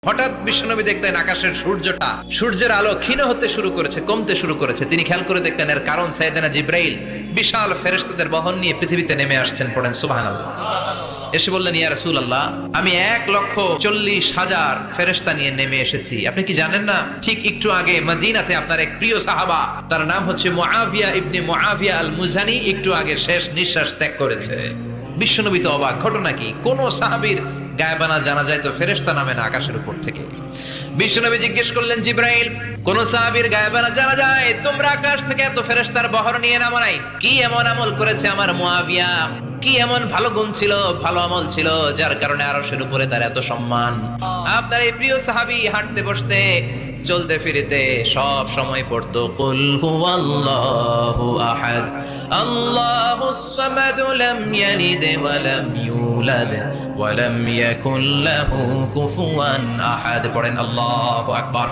হঠাৎ বিশ্বনবী দেখলেন আকাশের সূর্যের আলো ক্ষীণ হতে শুরু করেছে, কমতে শুরু করেছে। তিনি খেয়াল করে দেখলেন এর কারণ সাইয়েদনা জিব্রাইল বিশাল ফেরেশতাদের বহন নিয়ে পৃথিবীতে নেমে আসছেন। পড়েন সুবহানাল্লাহ। এসে বললেন, ইয়া রাসূলুল্লাহ, আমি 1,40,000 ফেরেশতা নিয়ে নেমে এসেছি। আপনি কি জানেন না, ঠিক একটু আগে মদিনাতে আপনার এক প্রিয় সাহাবা, তার নাম হচ্ছে মুআবিয়া ইবনে মুআবিয়া আল মুজানি, একটু আগে শেষ নিঃশ্বাস ত্যাগ করেছে। বিশ্বনবী তো অবাক, ঘটনা কি? কোন সাহাবীর গায়বানা জানা যায় তো ফেরেশতা নামে না আকাশের উপর থেকে? বিশ্বনবী জিজ্ঞেস করলেন, জিব্রাইল, কোন সাহাবীর গায়বানা জানা যায় তোমরা আকাশ থেকে এত ফেরেশতার বহর নিয়ে নামো নাই? কি এমন আমল করেছে আমার মুআবিয়া? কি এমন ভালো গুণ ছিল, ভালো আমল ছিল, যার কারণে আরশের উপরে তার এত সম্মান? আপনার এই প্রিয় সাহাবী হাঁটতে বসতে চলতে ফিরতে সব সময় পড়তো কুল হুয়াল্লাহু আহাদ আল্লাহুস সামাদ লাম ইয়ালিদ ওয়া লাম ইউলাদ ওয়া লাম ইয়াকুল লাহু কুফুয়ান আহাদ। পড়েন আল্লাহু আকবার।